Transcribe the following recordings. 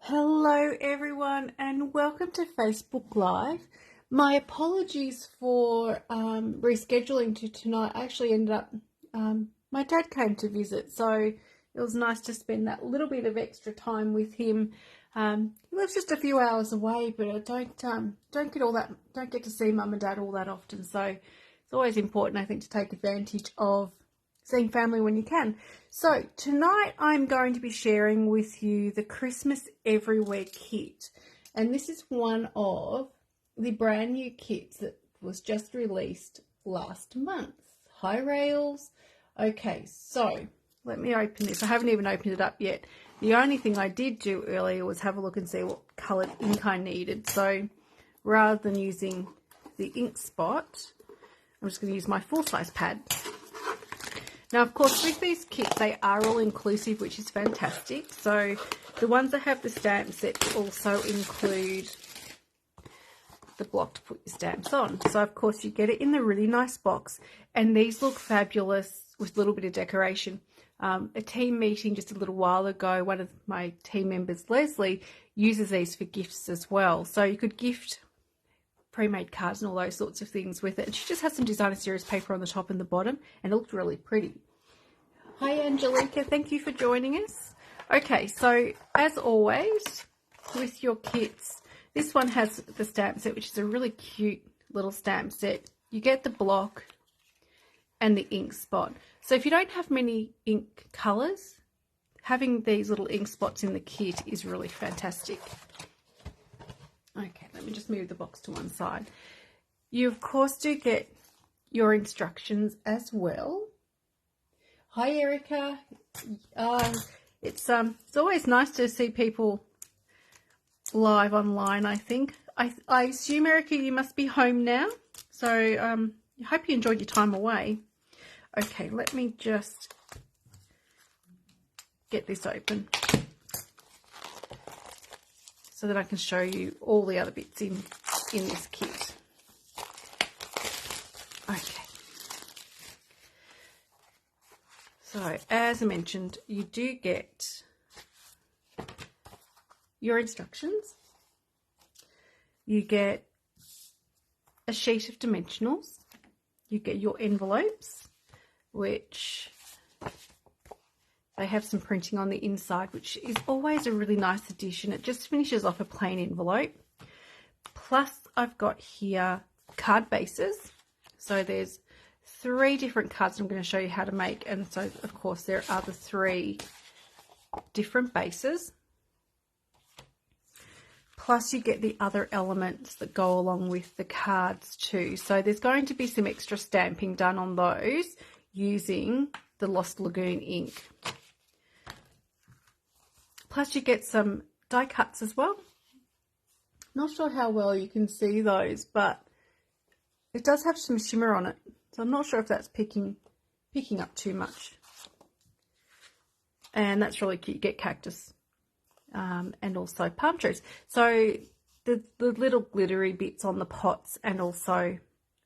Hello everyone and welcome to Facebook Live. My apologies for rescheduling to tonight. I actually ended up, my dad came to visit, so it was nice to spend that little bit of extra time with him. He lives just a few hours away, but I don't get to see mum and dad all that often, so it's always important, I think, to take advantage of seeing family when you can. So tonight I'm going to be sharing with you the Christmas Everywhere kit, and this is one of the brand new kits that was just released last month. Hi Rails. Okay, so let me open this. I haven't even opened it up yet. The only thing I did do earlier was have a look and see what coloured ink I needed. So rather than using the ink spot, I'm just going to use my full-size pad. Now, of course, with these kits, they are all inclusive, which is fantastic. So the ones that have the stamp sets also include the block to put your stamps on. So, of course, you get it in the really nice box. And these look fabulous with a little bit of decoration. A team meeting just a little while ago, one of my team members, Leslie, uses these for gifts as well. So you could gift pre-made cards and all those sorts of things with it. And she just has some designer series paper on the top and the bottom, and it looked really pretty. Hi Angelica, thank you for joining us. Okay, so as always with your kits, this one has the stamp set, which is a really cute little stamp set. You get the block and the ink spot. So if you don't have many ink colours, having these little ink spots in the kit is really fantastic. Okay, let me just move the box to one side. You, of course, do get your instructions as well. Hi, Erica. It's always nice to see people live online, I think. I assume, Erica, you must be home now. So I hope you enjoyed your time away. Okay, let me just get this open so that I can show you all the other bits in this kit. Okay. So, as I mentioned, you do get your instructions. You get a sheet of dimensionals. You get your envelopes, which they have some printing on the inside, which is always a really nice addition. It just finishes off a plain envelope. Plus, I've got here card bases. So there's 3 different cards I'm going to show you how to make. And so, of course, there are the 3 different bases. Plus, you get the other elements that go along with the cards too. So there's going to be some extra stamping done on those using the Lost Lagoon ink. Plus you get some die cuts as well. Not sure how well you can see those, but it does have some shimmer on it. So I'm not sure if that's picking up too much. And that's really cute. You get cactus and also palm trees. So the little glittery bits on the pots and also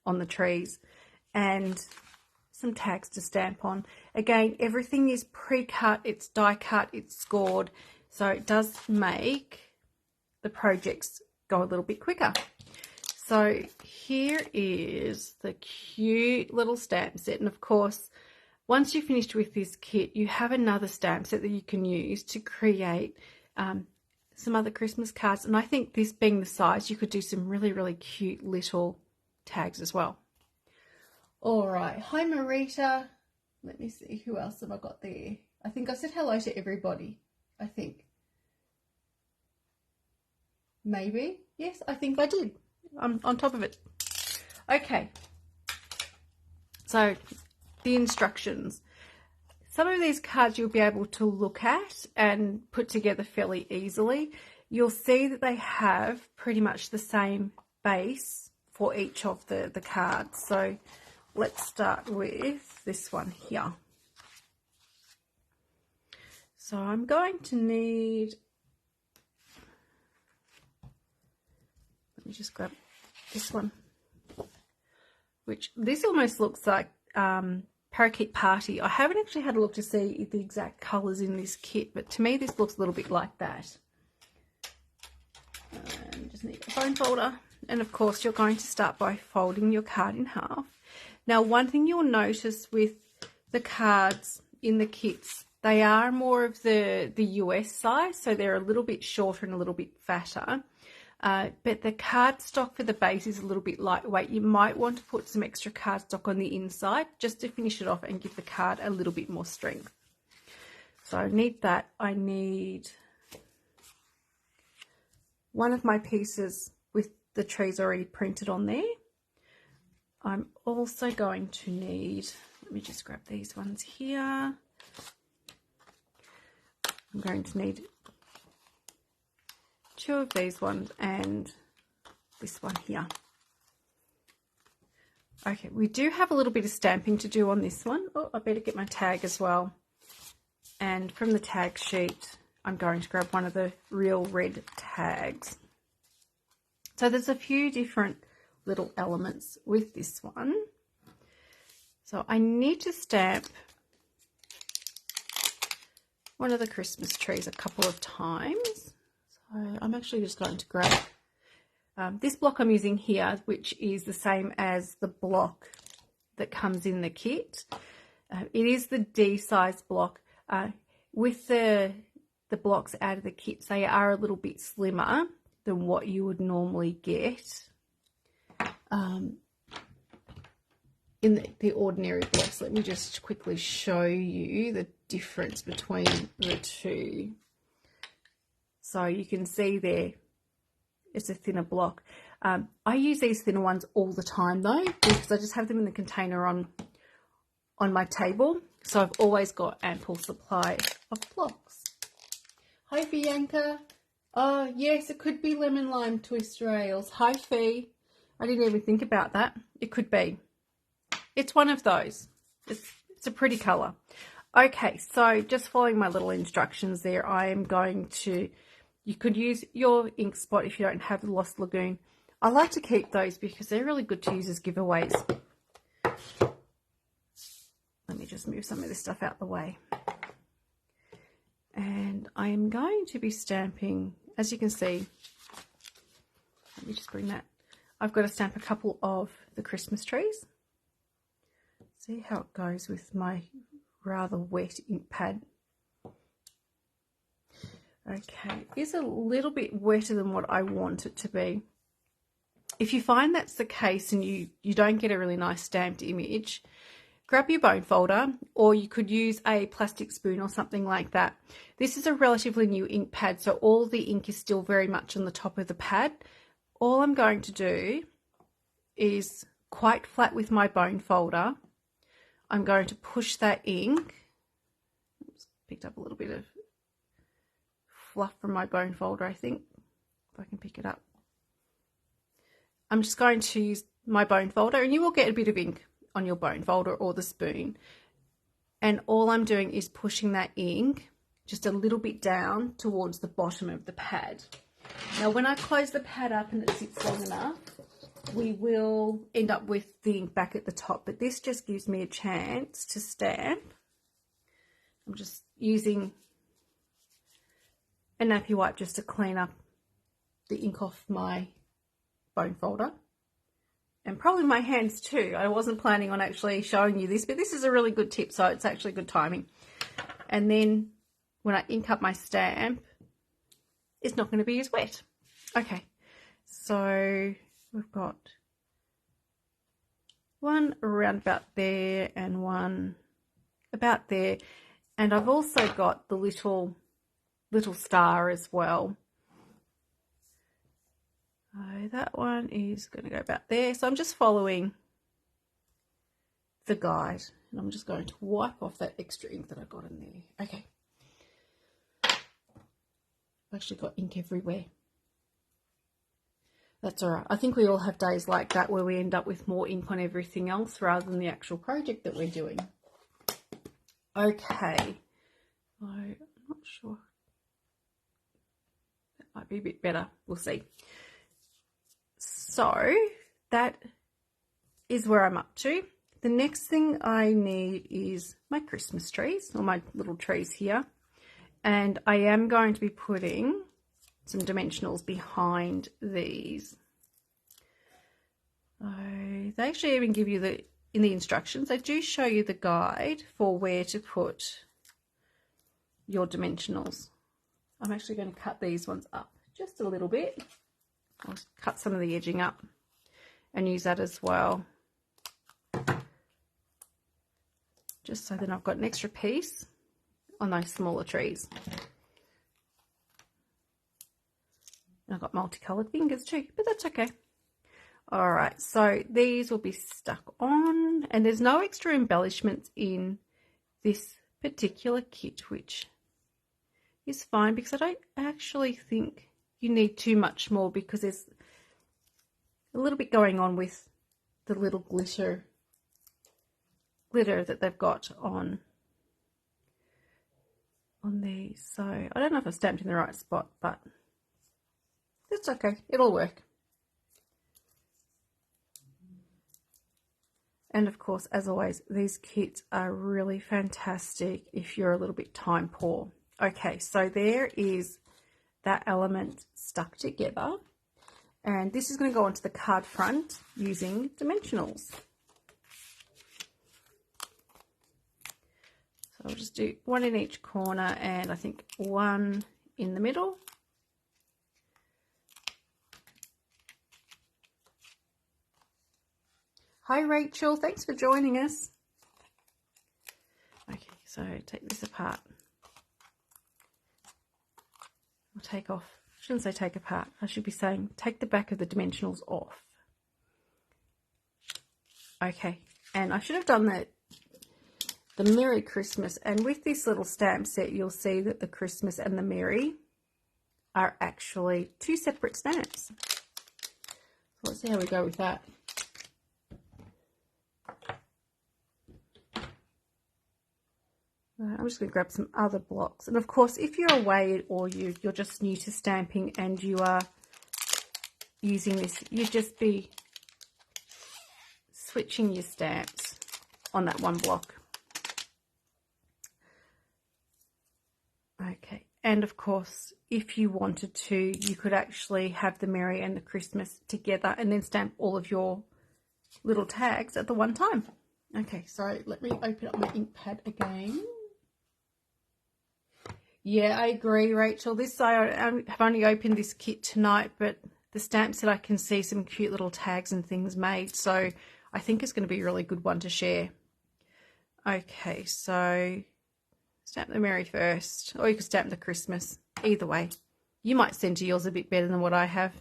on the trees, and some tags to stamp on. Again, everything is pre-cut, it's die cut, it's scored. So it does make the projects go a little bit quicker. So here is the cute little stamp set. And of course, once you're finished with this kit, you have another stamp set that you can use to create some other Christmas cards. And I think this being the size, you could do some really, really cute little tags as well. All right. Hi, Marita. Let me see. Who else have I got there? I think I said hello to everybody. I think. Maybe. Yes, I think I did. I'm on top of it. Okay. So, the instructions. Some of these cards you'll be able to look at and put together fairly easily. You'll see that they have pretty much the same base for each of the cards. So, let's start with this one here. So I'm going to need, let me just grab this one, which this almost looks like Parakeet Party. I haven't actually had a look to see the exact colours in this kit, but to me this looks a little bit like that. just need a bone folder. And of course, you're going to start by folding your card in half. Now, one thing you'll notice with the cards in the kits, they are more of the US size, so they're a little bit shorter and a little bit fatter. But the cardstock for the base is a little bit lightweight. You might want to put some extra cardstock on the inside just to finish it off and give the card a little bit more strength. So I need that. I need one of my pieces with the trees already printed on there. I'm also going to need, let me just grab these ones here. I'm going to need 2 of these ones and this one here. Okay, we do have a little bit of stamping to do on this one. Oh, I better get my tag as well. And from the tag sheet, I'm going to grab one of the real red tags. So there's a few different little elements with this one. So I need to stamp one of the Christmas trees a couple of times. So I'm actually just going to grab this block I'm using here, which is the same as the block that comes in the kit. It is the D size block. With the blocks out of the kits, they are a little bit slimmer than what you would normally get in the ordinary blocks. Let me just quickly show you the difference between the two. So you can see there, it's a thinner block. I use these thinner ones all the time though, because I just have them in the container on my table. So I've always got ample supply of blocks. Hi Bianca. Oh yes, it could be lemon lime twist rails. Hi Fee. I didn't even think about that. It could be. It's one of those. It's a pretty colour. Okay, so just following my little instructions there, I am going to, you could use your ink spot if you don't have the Lost Lagoon. I like to keep those because they're really good to use as giveaways. Let me just move some of this stuff out the way. And I am going to be stamping, as you can see, let me just bring that. I've got to stamp a couple of the Christmas trees. See how it goes with my rather wet ink pad. Okay, it's a little bit wetter than what I want it to be. If you find that's the case and you don't get a really nice stamped image, grab your bone folder, or you could use a plastic spoon or something like that. This is a relatively new ink pad, so all the ink is still very much on the top of the pad. All I'm going to do is quite flat with my bone folder. I'm going to push that ink. Oops, picked up a little bit of fluff from my bone folder, I think, if I can pick it up. I'm just going to use my bone folder, and you will get a bit of ink on your bone folder or the spoon. And all I'm doing is pushing that ink just a little bit down towards the bottom of the pad. Now, when I close the pad up and it sits long enough, we will end up with the ink back at the top, but this just gives me a chance to stamp. I'm just using a nappy wipe just to clean up the ink off my bone folder, and probably my hands too. I wasn't planning on actually showing you this, but this is a really good tip, so it's actually good timing. And then when I ink up my stamp, it's not going to be as wet. Okay, so we've got one around about there and one about there, and I've also got the little star as well. That one is going to go about there. So I'm just following the guide, and I'm just going to wipe off that extra ink that I got in there. Okay. I've actually got ink everywhere. That's all right. I think we all have days like that where we end up with more ink on everything else rather than the actual project that we're doing. Okay. I'm not sure. That might be a bit better. We'll see. So that is where I'm up to. The next thing I need is my Christmas trees, or my little trees here. And I am going to be putting some dimensionals behind these. They actually even give you in the instructions, they do show you the guide for where to put your dimensionals. I'm actually going to cut these ones up just a little bit. I'll cut some of the edging up and use that as well. Just so then I've got an extra piece on those smaller trees. And I've got multicolored fingers too, but that's okay. All right, so these will be stuck on, and there's no extra embellishments in this particular kit, which is fine because I don't actually think you need too much more, because there's a little bit going on with the little glitter that they've got on these. So I don't know if I've stamped in the right spot, but it's okay, it'll work. And of course, as always, these kits are really fantastic if you're a little bit time poor. Okay, so there is that element stuck together, and this is going to go onto the card front using dimensionals. So I'll just do one in each corner, and I think one in the middle. Hi Rachel, thanks for joining us. Okay, so take this apart. I'll take off, I shouldn't say take apart, I should be saying take the back of the dimensionals off. Okay, and I should have done the Merry Christmas, and with this little stamp set you'll see that the Christmas and the Merry are actually two separate stamps. So let's see how we go with that. I'm just going to grab some other blocks, and of course if you're away or you're just new to stamping and you are using this, you'd just be switching your stamps on that one block. Okay, and of course if you wanted to, you could actually have the Merry and the Christmas together and then stamp all of your little tags at the one time. Okay, so let me open up my ink pad again. Yeah, I agree, Rachel. I have only opened this kit tonight, but the stamp set I can see some cute little tags and things made, so I think it's going to be a really good one to share. Okay, so stamp the Merry first, or you could stamp the Christmas. Either way, you might center yours a bit better than what I have.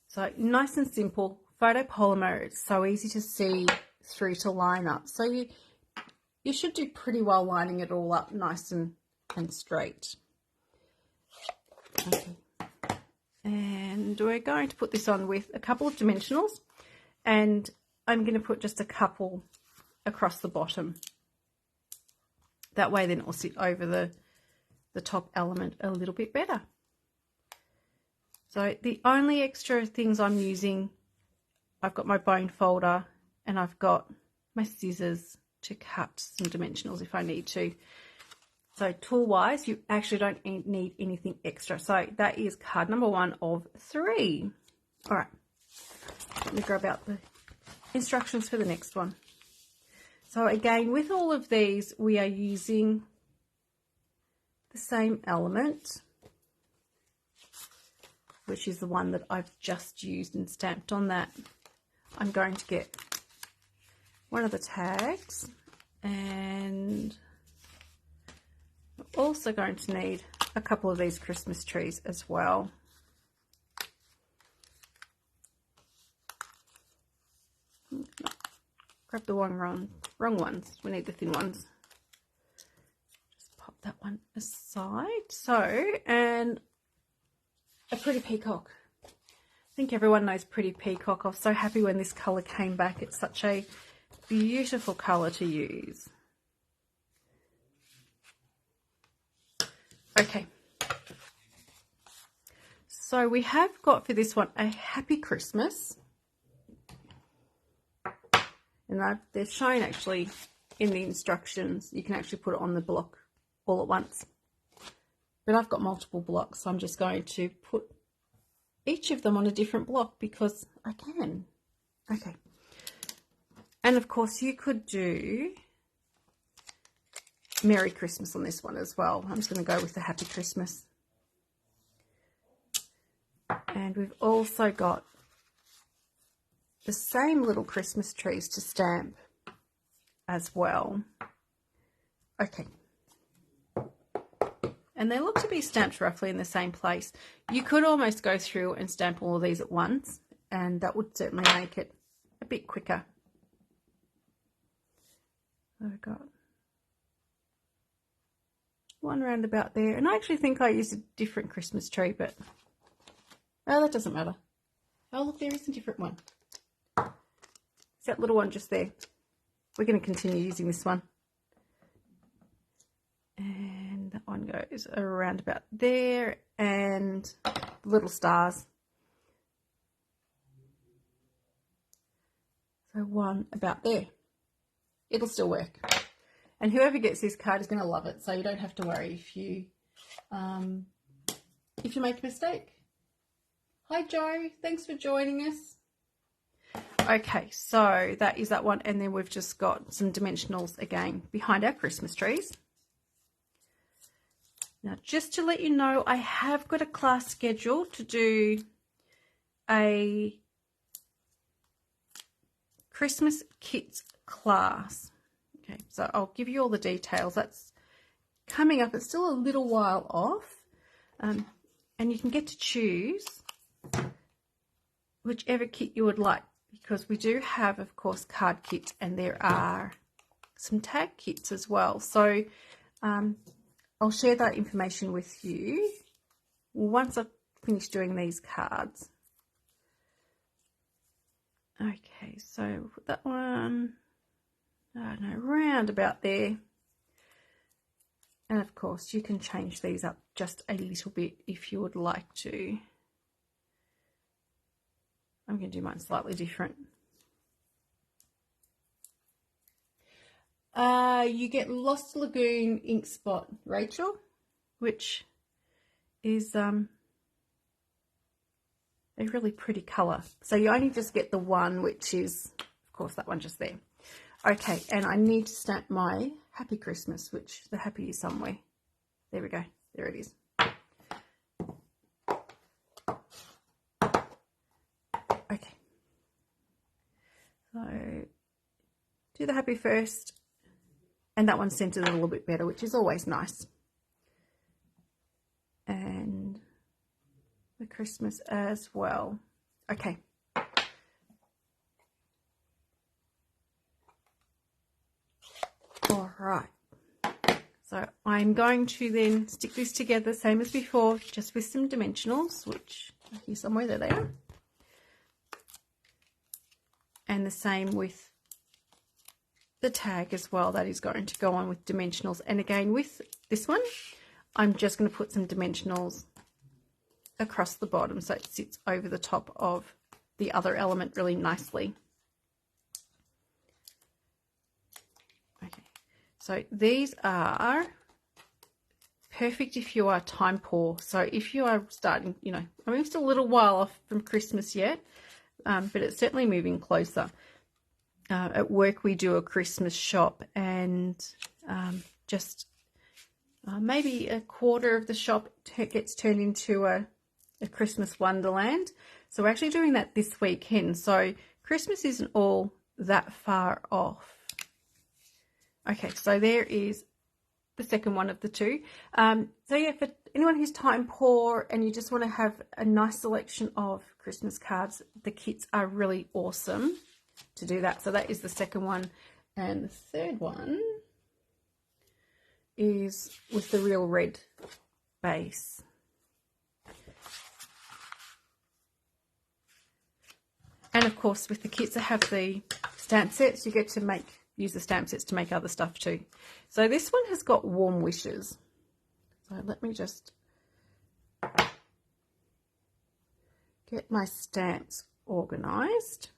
So nice and simple, photopolymer. It's so easy to see through to line up. So you should do pretty well lining it all up nice and straight. Okay. And we're going to put this on with a couple of dimensionals, and I'm going to put just a couple across the bottom. That way then it will sit over the top element a little bit better. So the only extra things I'm using, I've got my bone folder and I've got my scissors to cut some dimensionals if I need to. So tool wise, you actually don't need anything extra. So that is card number 1 of 3. All right, let me grab out the instructions for the next one. So again, with all of these, we are using the same element, which is the one that I've just used and stamped on that. I'm going to get one of the tags, and we're also going to need a couple of these Christmas trees as well. Grab the wrong ones. We need the thin ones. Just pop that one aside. So, and a Pretty Peacock. I think everyone knows Pretty Peacock. I was so happy when this colour came back. It's such a beautiful colour to use. Okay. So we have got for this one a Happy Christmas. And they're shown actually in the instructions. You can actually put it on the block all at once. but I've got multiple blocks, so I'm just going to put each of them on a different block because I can. Okay. And of course you could do Merry Christmas on this one as well. I'm just going to go with the Happy Christmas. And we've also got the same little Christmas trees to stamp as well. Okay. And they look to be stamped roughly in the same place. You could almost go through and stamp all of these at once, and that would certainly make it a bit quicker. I've got one round about there, and I actually think I used a different Christmas tree, but oh, that doesn't matter. Oh, look, there is a different one. It's that little one just there. We're going to continue using this one. And that one goes around about there, and little stars. So one about there. It'll still work. And whoever gets this card is going to love it, so you don't have to worry if you make a mistake. Hi Joe, thanks for joining us. Okay, so that is that one, and then we've just got some dimensionals again behind our Christmas trees. Now, just to let you know, I have got a class scheduled to do a Christmas kits class. Okay, so I'll give you all the details. That's coming up. It's still a little while off, and you can get to choose whichever kit you would like, because we do have, of course, card kits, and there are some tag kits as well. So I'll share that information with you once I've finished doing these cards. Okay, so put that one, I don't know, round about there. And of course you can change these up just a little bit if you would like to. I'm going to do mine slightly different. You get Lost Lagoon ink spot, Rachel, which is a really pretty colour. So you only just get the one, which is, of course, that one just there. Okay, and I need to stamp my Happy Christmas, which the happy is somewhere. There we go. There it is. Okay. So do the happy first. And that one's centered a little bit better, which is always nice. And the Christmas as well. Okay. All right. So I'm going to then stick this together, same as before, just with some dimensionals, which are here somewhere. There they are. And the same with the tag as well. That is going to go on with dimensionals. And again, with this one, I'm just going to put some dimensionals across the bottom so it sits over the top of the other element really nicely. Okay, so these are perfect if you are time poor. So if you are starting, you know, I mean, we're still a little while off from Christmas yet, but it's certainly moving closer. At work we do a Christmas shop, and maybe a quarter of the shop gets turned into a Christmas wonderland. So we're actually doing that this weekend. So Christmas isn't all that far off. Okay, so there is the second one of the two. So yeah, for anyone who's time poor and you just want to have a nice selection of Christmas cards, the kits are really awesome to do that. So that is the second one. And the third one is with the real red base. And of course with the kits that have the stamp sets, you get to use the stamp sets to make other stuff too. So this one has got warm wishes. So let me just get my stamps organized.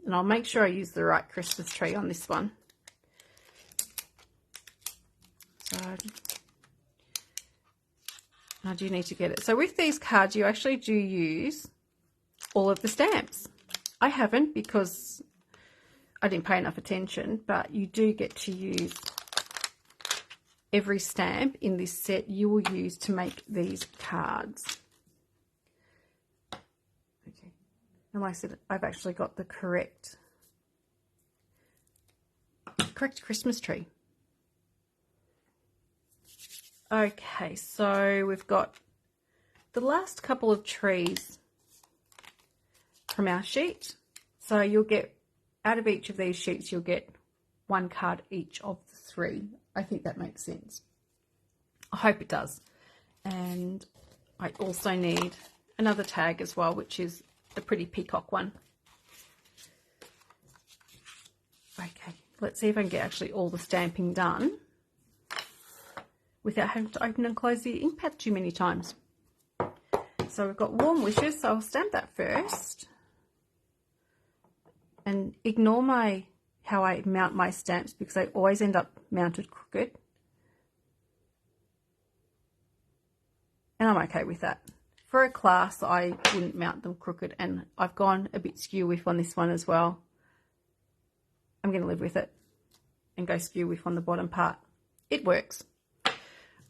And I'll make sure I use the right Christmas tree on this one. So I do need to get it. So with these cards, you actually do use all of the stamps. I haven't because I didn't pay enough attention, but you do get to use every stamp in this set you will use to make these cards. Okay, and like I said, I've actually got the correct Christmas tree. Okay, so we've got the last couple of trees from our sheet. So you'll get, out of each of these sheets, you'll get one card each of the three. I think that makes sense. I hope it does. And I also need another tag as well, which is the pretty peacock one. Okay, let's see if I can get actually all the stamping done without having to open and close the ink pad too many times. So we've got warm wishes, so I'll stamp that first. And ignore how I mount my stamps because they always end up mounted crooked. And I'm okay with that. For a class, I wouldn't mount them crooked, and I've gone a bit skew whiff on this one as well. I'm going to live with it and go skew whiff on the bottom part. It works.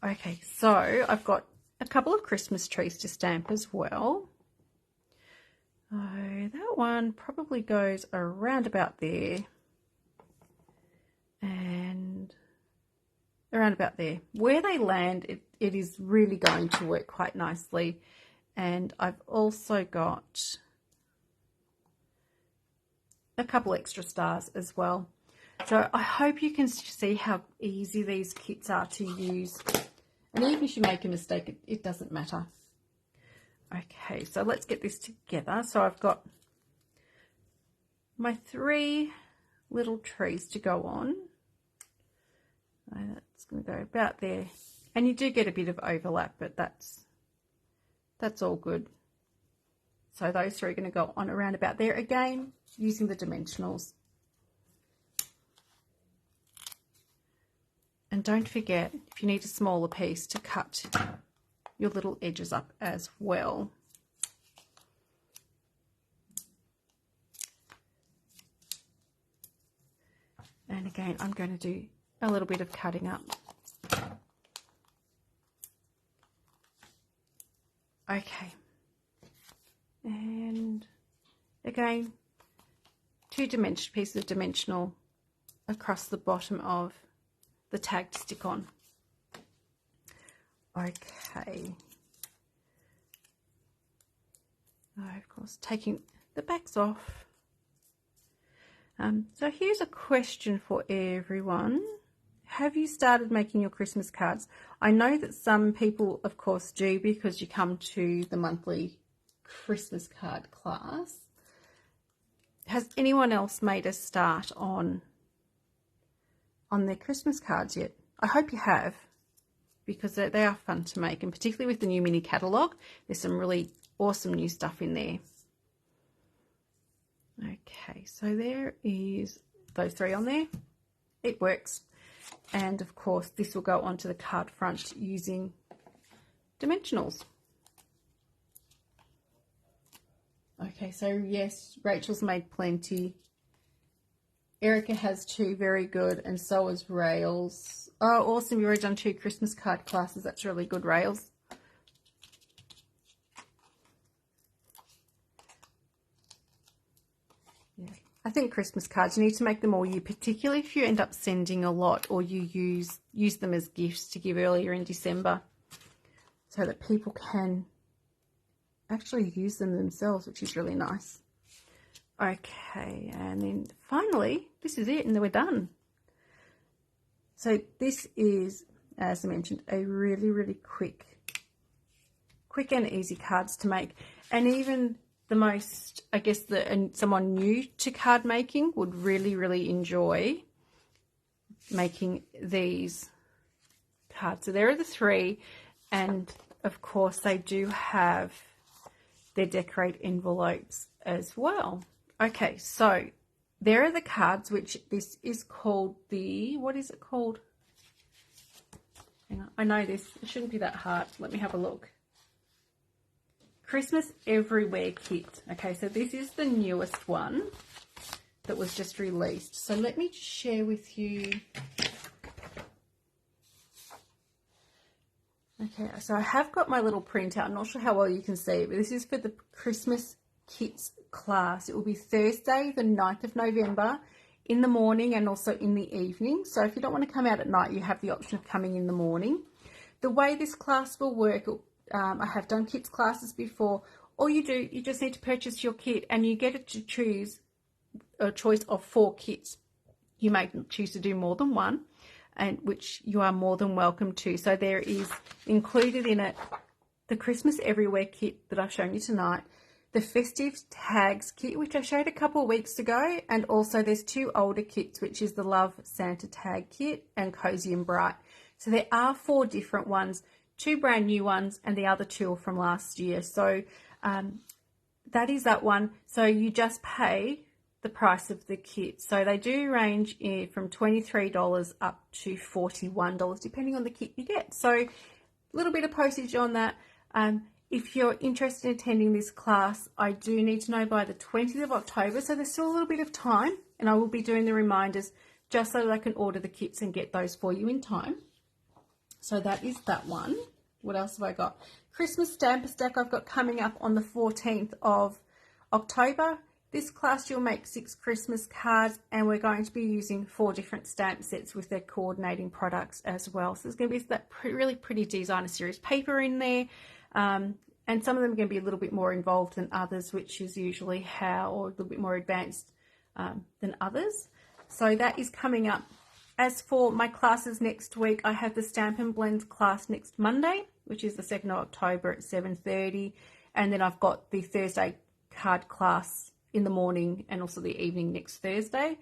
Okay, so I've got a couple of Christmas trees to stamp as well. So that one probably goes around about there and around about there. Where they land, it is really going to work quite nicely. And I've also got a couple extra stars as well. So I hope you can see how easy these kits are to use. And even if you make a mistake, it doesn't matter. Okay, so let's get this together. So I've got my three little trees to go on. So that's going to go about there. And you do get a bit of overlap, but that's all good. So those three are going to go on around about there again, using the dimensionals. And don't forget, if you need a smaller piece, to cut your little edges up as well. And again, I'm going to do a little bit of cutting up. Okay. And again, pieces of dimensional across the bottom of the tag to stick on. Okay. Of course, taking the backs off. So here's a question for everyone. Have you started making your Christmas cards? I know that some people, of course, do because you come to the monthly Christmas card class. Has anyone else made a start on their Christmas cards yet? I hope you have, because they are fun to make, and particularly with the new mini catalogue, there's some really awesome new stuff in there. Okay, so there is those three on there. It works. And of course, this will go onto the card front using dimensionals. Okay, so yes, Rachel's made plenty. Erica has two, very good, and so has Rails. Oh, awesome, you've already done 2 Christmas card classes. That's really good, Rails. Yeah. I think Christmas cards, you need to make them all year, particularly if you end up sending a lot or you use them as gifts to give earlier in December, so that people can actually use them themselves, which is really nice. Okay, and then finally, this is it, and then we're done. So this is, as I mentioned, a really, really quick and easy cards to make. And even the most, I guess, someone new to card making would really, really enjoy making these cards. So there are the 3, and of course they do have their decorate envelopes as well. Okay, so there are the cards, which this is called the, what is it called? Hang I know this, it shouldn't be that hard. Let me have a look. Christmas Everywhere Kit. Okay, so this is the newest one that was just released. So let me just share with you. Okay, so I have got my little printout. I'm not sure how well you can see it, but this is for the Christmas Kits class. It will be Thursday, the 9th of November, in the morning and also in the evening. So if you don't want to come out at night, you have the option of coming in the morning. The way this class will work, I have done kits classes before. All you do, you just need to purchase your kit and you get to choose a choice of 4 kits. You may choose to do more than one, and which you are more than welcome to. So there is included in it the Christmas Everywhere kit that I've shown you tonight, the Festive Tags kit, which I showed a couple of weeks ago, and also there's 2 older kits, which is the Love Santa Tag kit and Cozy and Bright. So there are 4 different ones, 2 brand new ones, and the other 2 are from last year. So that is that one. So you just pay the price of the kit. So they do range from $23 up to $41, depending on the kit you get. So a little bit of postage on that. If you're interested in attending this class, I do need to know by the 20th of October. So there's still a little bit of time, and I will be doing the reminders just so that I can order the kits and get those for you in time. So that is that one. What else have I got? Christmas Stamper Stack I've got coming up on the 14th of October. This class you'll make 6 Christmas cards, and we're going to be using 4 different stamp sets with their coordinating products as well. So there's going to be that really pretty designer series paper in there, and some of them are going to be a little bit more involved than others, which is usually how, or a little bit more advanced than others. So that is coming up. As for my classes next week, I have the Stamp and Blend class next Monday, which is the 2nd of October at 7:30. And then I've got the Thursday card class in the morning and also the evening next Thursday.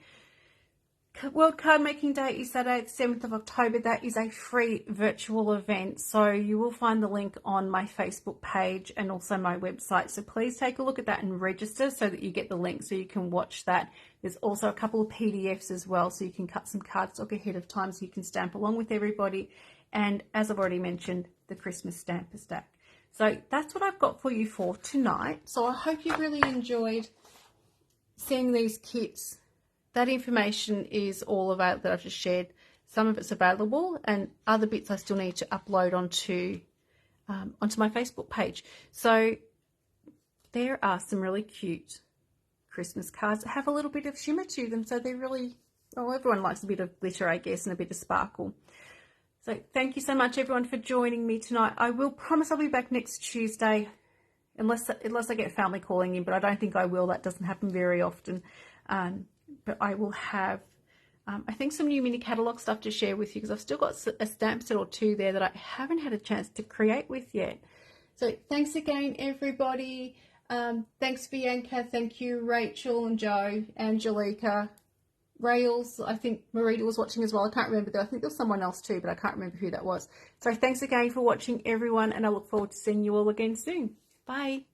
World Card Making Day is Saturday, the 7th of October. That is a free virtual event. So you will find the link on my Facebook page and also my website. So please take a look at that and register so that you get the link so you can watch that. There's also a couple of PDFs as well, so you can cut some cardstock ahead of time so you can stamp along with everybody. And as I've already mentioned, the Christmas Stamper Stack. So that's what I've got for you for tonight. So I hope you really enjoyed seeing these kits. That information is all available that I've just shared. Some of it's available, and other bits I still need to upload onto my Facebook page. So there are some really cute Christmas cards that have a little bit of shimmer to them. So they're really, well, everyone likes a bit of glitter, I guess, and a bit of sparkle. So thank you so much, everyone, for joining me tonight. I will promise I'll be back next Tuesday, unless I get family calling in, but I don't think I will. That doesn't happen very often. But I will have, I think, some new mini catalogue stuff to share with you, because I've still got a stamp set or 2 there that I haven't had a chance to create with yet. So thanks again, everybody. Thanks, Bianca. Thank you, Rachel and Joe, Angelica, Rails. I think Marita was watching as well. I can't remember. I think there was someone else too, but I can't remember who that was. So thanks again for watching, everyone, and I look forward to seeing you all again soon. Bye.